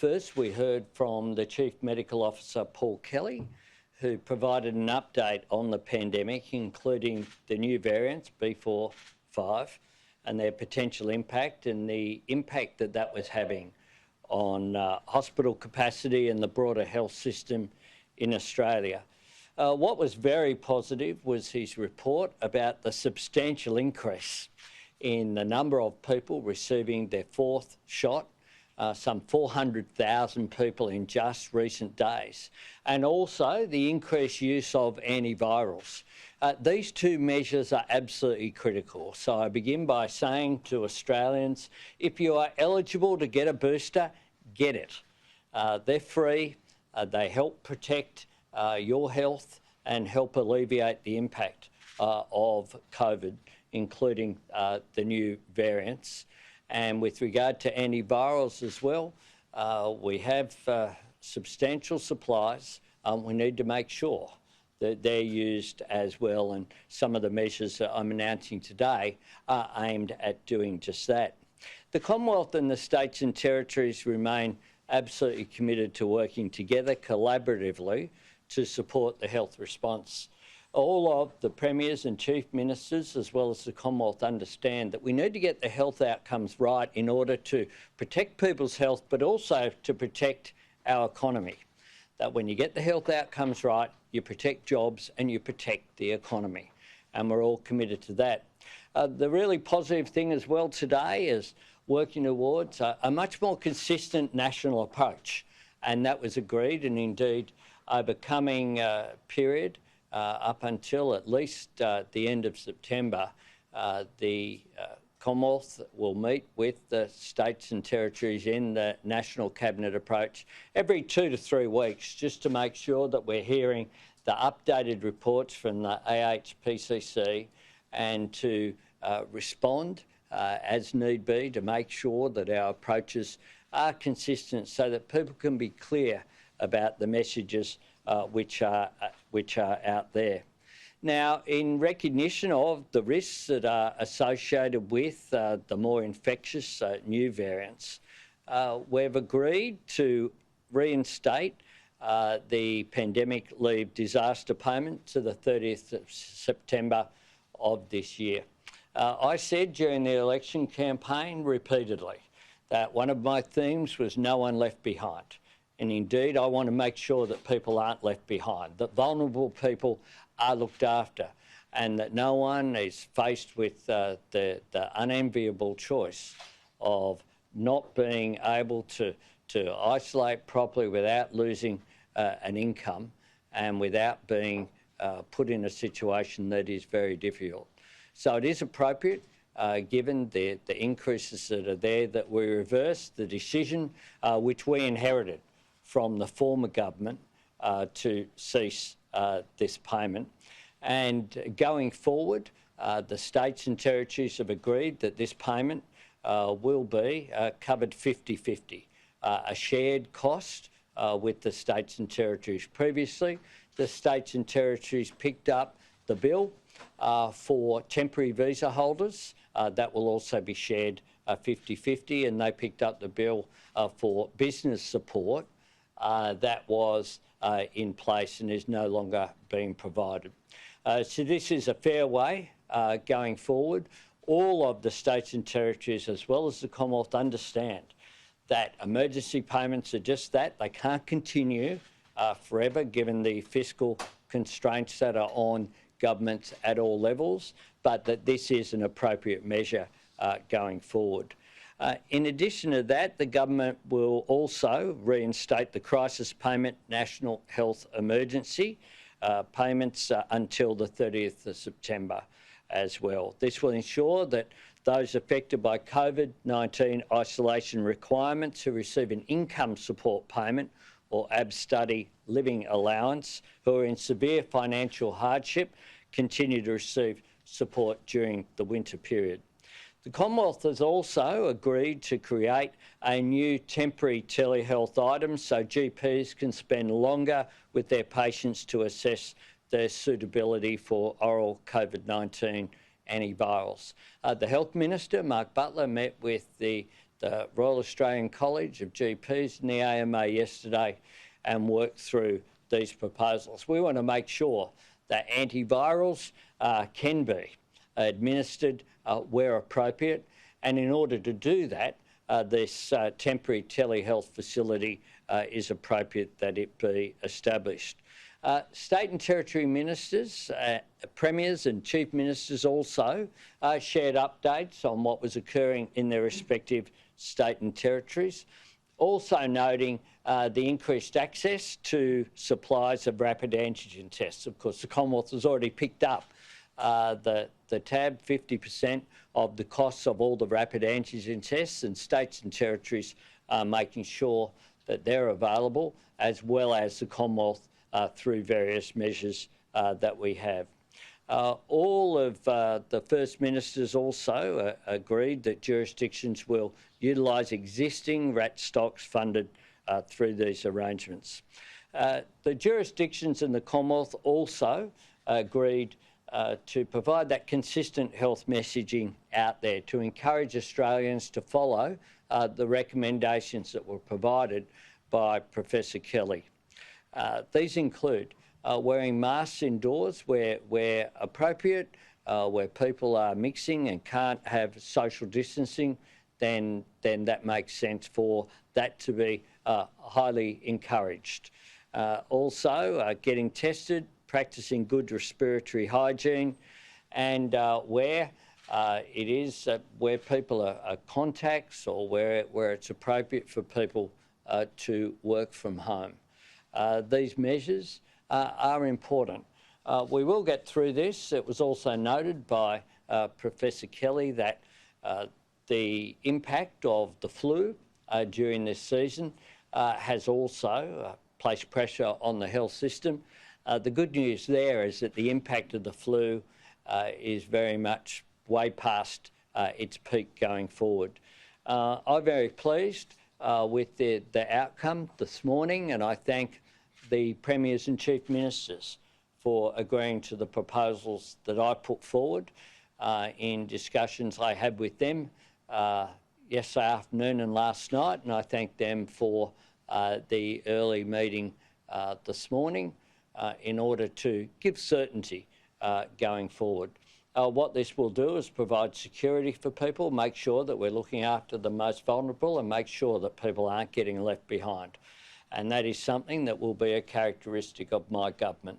First, we heard from the Chief Medical Officer, Paul Kelly, who provided an update on the pandemic, including the new variants, B45, and their potential impact and the impact that that was having on hospital capacity and the broader health system in Australia. What was very positive was his report about the substantial increase in the number of people receiving their fourth shot, some 400,000 people in just recent days, and also the increased use of antivirals. These two measures are absolutely critical. So I begin by saying to Australians, if you are eligible to get a booster, get it. They're free, they help protect your health and help alleviate the impact of COVID, including the new variants. And with regard to antivirals as well, we have substantial supplies. We need to make sure that they're used as well, and some of the measures that I'm announcing today are aimed at doing just that. The Commonwealth and the states and territories remain absolutely committed to working together collaboratively to support the health response. All of the premiers and chief ministers, as well as the Commonwealth, understand that we need to get the health outcomes right in order to protect people's health, but also to protect our economy. That when you get the health outcomes right, you protect jobs and you protect the economy. And we're all committed to that. The really positive thing as well today is working towards a much more consistent national approach. And that was agreed, and indeed over coming period, up until at least the end of September, the Commonwealth will meet with the states and territories in the National Cabinet approach every 2 to 3 weeks, just to make sure that we're hearing the updated reports from the AHPCC and to respond as need be to make sure that our approaches are consistent so that people can be clear about the messages which are out there. Now, in recognition of the risks that are associated with the more infectious new variants, we've agreed to reinstate the pandemic leave disaster payment to the 30th of September of this year. I said during the election campaign repeatedly that one of my themes was no one left behind. And indeed, I want to make sure that people aren't left behind, that vulnerable people are looked after, and that no one is faced with the unenviable choice of not being able to isolate properly without losing an income and without being put in a situation that is very difficult. So it is appropriate, given the increases that are there, that we reverse the decision which we inherited from the former government to cease this payment. And going forward, the states and territories have agreed that this payment will be covered 50-50, a shared cost with the states and territories. Previously, the states and territories picked up the bill for temporary visa holders. That will also be shared 50-50, and they picked up the bill for business support that was in place and is no longer being provided. So this is a fair way going forward. All of the states and territories, as well as the Commonwealth, understand that emergency payments are just that. They can't continue forever, given the fiscal constraints that are on governments at all levels, but that this is an appropriate measure going forward. In addition to that, the government will also reinstate the crisis payment national health emergency payments until the 30th of September as well. This will ensure that those affected by COVID-19 isolation requirements who receive an income support payment or ab-study living allowance who are in severe financial hardship continue to receive support during the winter period. The Commonwealth has also agreed to create a new temporary telehealth item so GPs can spend longer with their patients to assess their suitability for oral COVID-19 antivirals. The Health Minister, Mark Butler, met with the the Royal Australian College of GPs and the AMA yesterday and worked through these proposals. We want to make sure that antivirals can be administered where appropriate, and in order to do that, this temporary telehealth facility is appropriate that it be established. State and territory ministers, premiers and chief ministers also shared updates on what was occurring in their respective state and territories, also noting the increased access to supplies of rapid antigen tests. Of course, the Commonwealth has already picked up the tab, 50% of the costs of all the rapid antigen tests, and states and territories are making sure that they're available, as well as the Commonwealth through various measures that we have. All of the First Ministers also agreed that jurisdictions will utilise existing RAT stocks funded through these arrangements. The jurisdictions in the Commonwealth also agreed to provide that consistent health messaging out there to encourage Australians to follow the recommendations that were provided by Professor Kelly. These include wearing masks indoors where appropriate, where people are mixing and can't have social distancing, then that makes sense for that to be highly encouraged. Also, getting tested, practicing good respiratory hygiene, and where it is where people are contacts, or where it's appropriate for people to work from home. These measures are important. We will get through this. It was also noted by Professor Kelly that the impact of the flu during this season has also placed pressure on the health system. The good news there is that the impact of the flu is very much way past its peak going forward. I'm very pleased with the outcome this morning, and I thank the Premiers and Chief Ministers for agreeing to the proposals that I put forward in discussions I had with them yesterday afternoon and last night, and I thank them for the early meeting this morning in order to give certainty going forward. What this will do is provide security for people, make sure that we're looking after the most vulnerable, and make sure that people aren't getting left behind. And that is something that will be a characteristic of my government.